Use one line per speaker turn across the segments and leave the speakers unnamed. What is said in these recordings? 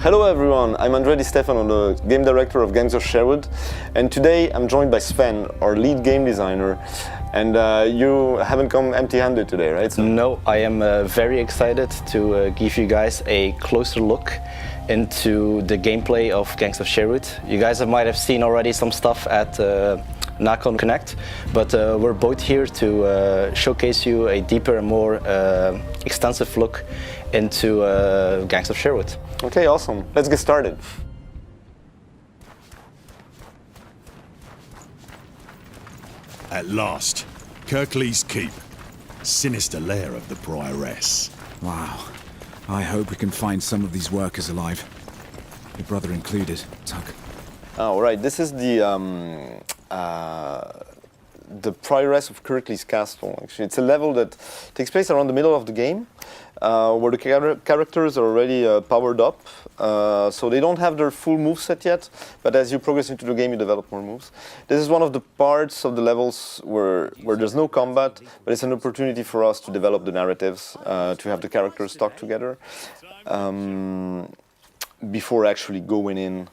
Hello everyone, I'm Andre Di Stefano, the game director of Gangs of Sherwood, and today I'm joined by Sven, our lead game designer. And you haven't come empty-handed today, right? So
no, I am very excited to give you guys a closer look into the gameplay of Gangs of Sherwood. You guys might have seen already some stuff at Nacon Connect, but we're both here to showcase you a deeper and more extensive look into Gangs of Sherwood.
Okay, awesome. Let's get started.
At last, Kirklees Keep, sinister lair of the Prioress.
Wow. I hope we can find some of these workers alive. Your brother included, Tuck.
Oh, right. This is the Prioress of Kirklees Castle, actually. It's a level that takes place around the middle of the game, where the characters are already powered up, so they don't have their full moveset yet, but as you progress into the game, you develop more moves. This is one of the parts of the levels where there's no combat, but it's an opportunity for us to develop the narratives, to have the characters talk together, before actually going in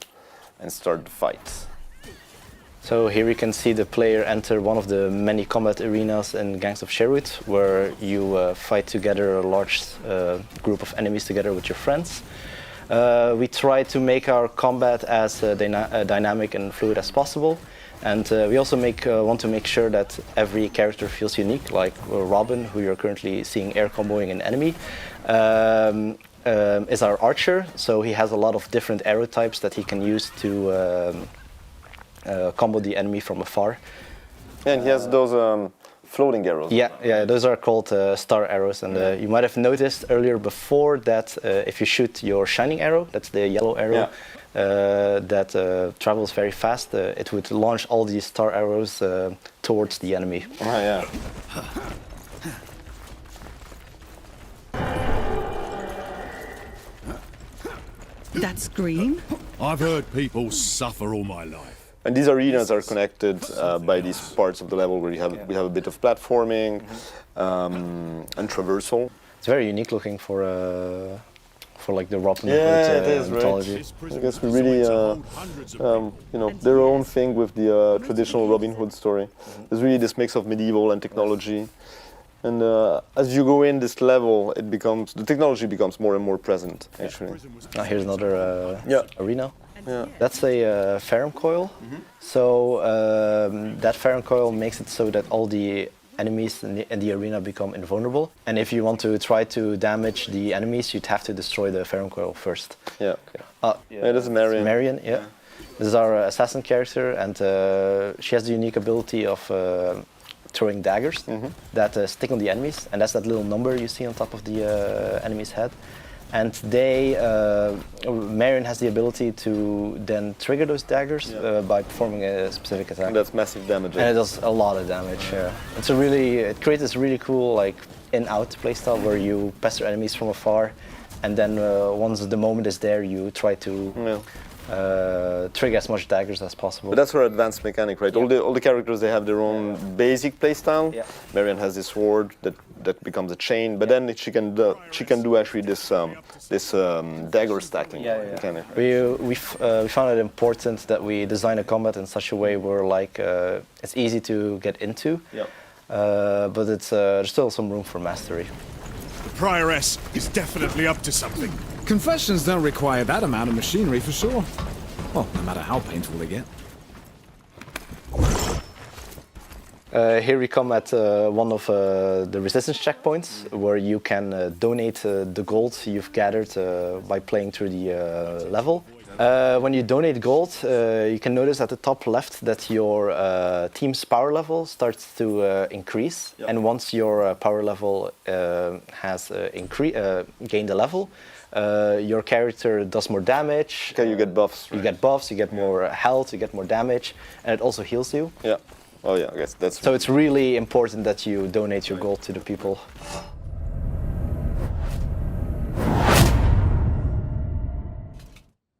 and start the fight.
So here you can see the player enter one of the many combat arenas in Gangs of Sherwood, where you fight together a large group of enemies together with your friends. We try to make our combat as dynamic and fluid as possible, and we also want to make sure that every character feels unique, like Robin, who you're currently seeing air comboing an enemy. Is our archer, so he has a lot of different arrow types that he can use to combo the enemy from afar.
And he has those floating arrows.
Yeah, those are called star arrows, and you might have noticed earlier before that if you shoot your shining arrow, that's the yellow arrow, that travels very fast, it would launch all these star arrows towards the enemy.
Oh, yeah.
That scream?
I've heard people suffer all my life.
And these arenas are connected by these parts of the level where we have a bit of platforming and traversal.
It's very unique looking for like the Robin Hood mythology.
Right. I guess we really, their own thing with the traditional Robin Hood story. There's really this mix of medieval and technology. And as you go in this level, the technology becomes more and more present, actually.
Now here's another arena.
Yeah.
That's a Ferrum coil. So that Ferrum coil makes it so that all the enemies in the arena become invulnerable. And if you want to try to damage the enemies, you'd have to destroy the Ferrum coil first.
Yeah. This is Marion.
Marion, yeah. This is our assassin character, and she has the unique ability of throwing daggers that stick on the enemies, and that's that little number you see on top of the enemy's head. And Marion has the ability to then trigger those daggers by performing a specific attack.
And that's massive damage.
And it does a lot of damage. Yeah. It creates this really cool like in-out playstyle where you pester enemies from afar, and then once the moment is there, you try to trigger as much daggers as possible.
But that's her advanced mechanic, right?
Yeah.
All the characters, they have their own basic playstyle.
Yeah.
Marion has this sword that becomes a chain, but then she can do actually this dagger stacking mechanic. Right?
We found it important that we design a combat in such a way where like it's easy to get into, but there's still some room for mastery.
The Prioress is definitely up to something.
Confessions don't require that amount of machinery for sure. Well, no matter how painful they get.
Here we come at one of the resistance checkpoints, where you can donate the gold you've gathered by playing through the level. When you donate gold, you can notice at the top left that your team's power level starts to increase. And once your power level has gained a level, your character does more damage.
Okay, you get buffs. Right?
You get buffs, you get more health, you get more damage, and it also heals you.
Yeah. Oh yeah, I guess that's...
So it's really important that you donate your gold to the people.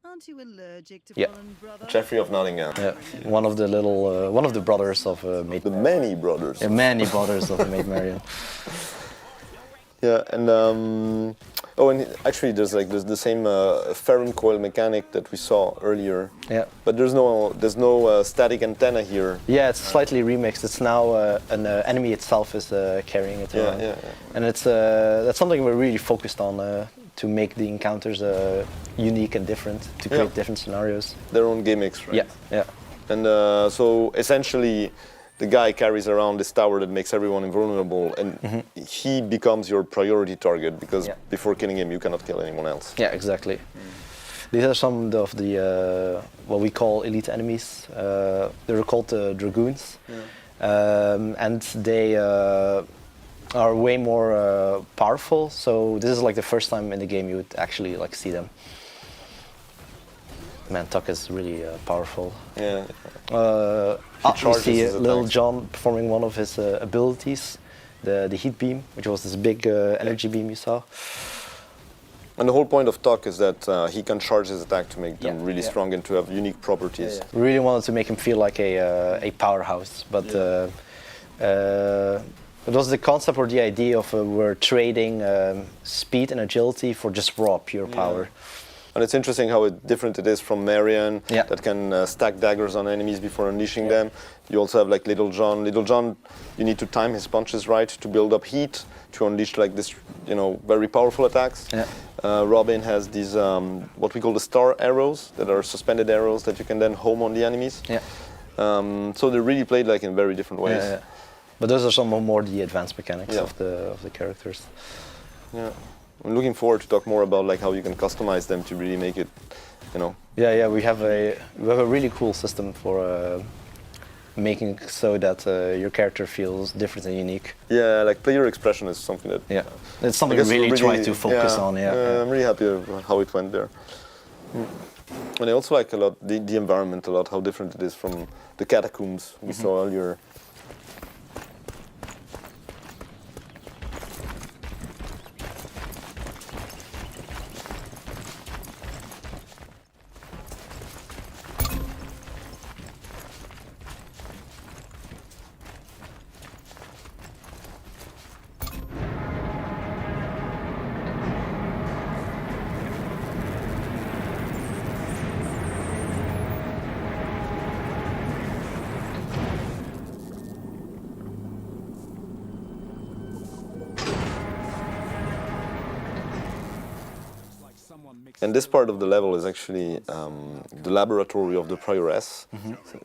Aren't you allergic to fallen brother?
Sheriff of Nottingham.
Yeah, one of the brothers of Maid.
The many brothers.
Many brothers of Maid Marion.
Yeah, and Oh, and actually, there's the same ferrum coil mechanic that we saw earlier.
Yeah.
But there's no static antenna here.
Yeah, it's slightly remixed. It's now an enemy itself is carrying it around.
Yeah.
And it's that's something we're really focused on to make the encounters unique and different, to create different scenarios.
Their own gimmicks, right?
Yeah.
And so essentially, the guy carries around this tower that makes everyone invulnerable, and he becomes your priority target because before killing him, you cannot kill anyone else.
Yeah, exactly. These are some of the what we call elite enemies. They're called dragoons, and they are way more powerful. So this is like the first time in the game you would actually like see them. Man, Tuck is really powerful.
Yeah.
You see Little John performing one of his abilities, the heat beam, which was this big energy beam you saw.
And the whole point of Tuck is that he can charge his attack to make them really strong and to have unique properties.
We really wanted to make him feel like a powerhouse, but it was the concept or the idea of we're trading speed and agility for just raw, pure power.
And it's interesting how different it is from Marion, that can stack daggers on enemies before unleashing them. You also have like Little John. Little John, you need to time his punches right to build up heat, to unleash like this, very powerful attacks. Robin has these, what we call the star arrows, that are suspended arrows that you can then home on the enemies. So they're really played like in very different ways.
But those are some more the advanced mechanics of the characters.
I'm looking forward to talk more about like how you can customize them to really make it,
Yeah, we have a really cool system for making so that your character feels different and unique.
Yeah, like player expression is something that.
It's something we really try to focus on.
I'm really happy of how it went there. And I also like a lot the environment a lot, how different it is from the catacombs we saw earlier. And this part of the level is actually the laboratory of the prioress.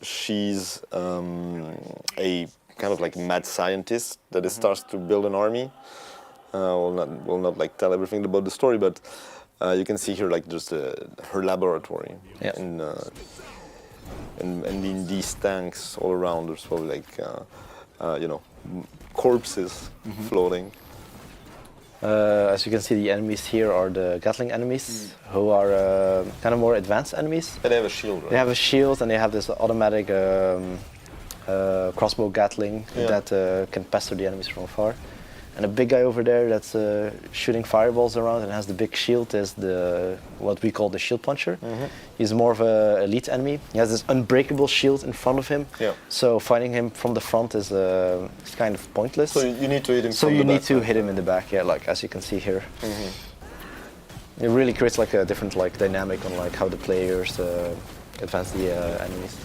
She's a kind of like mad scientist that starts to build an army. We'll not like tell everything about the story, but you can see here like just her laboratory. And in these tanks all around, there's probably like corpses floating.
As you can see, the enemies here are the Gatling enemies, who are kind of more advanced enemies.
But they have a shield, right?
They have a shield, and they have this automatic crossbow Gatling that can pester the enemies from afar. And the big guy over there that's shooting fireballs around and has the big shield is what we call the shield puncher. He's more of an elite enemy. He has this unbreakable shield in front of him. So fighting him from the front is kind of pointless.
So you need to hit him
So you need to hit him in the back, like as you can see here. It really creates like a different like dynamic on like how the players advance the enemies.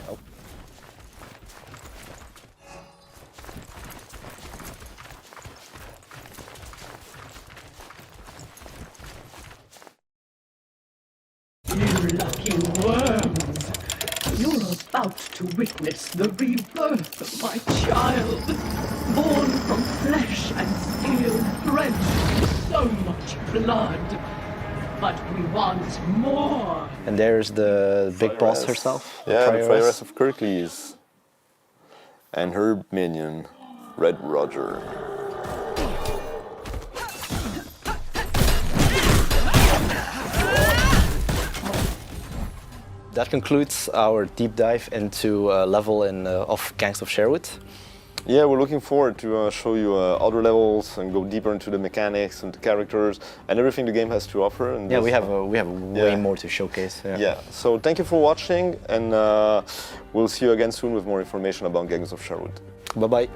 You lucky worms! You're about to witness the rebirth of my child, born from flesh and steel, drenched with so much blood. But we want more!
And there's the big boss herself.
Yeah, the Prioress of Kirklees. And her minion, Red Roger.
That concludes our deep dive into a level of Gangs of Sherwood.
Yeah, we're looking forward to show you other levels and go deeper into the mechanics and the characters and everything the game has to offer. And
we have way more to showcase.
So thank you for watching, and we'll see you again soon with more information about Gangs of Sherwood.
Bye-bye.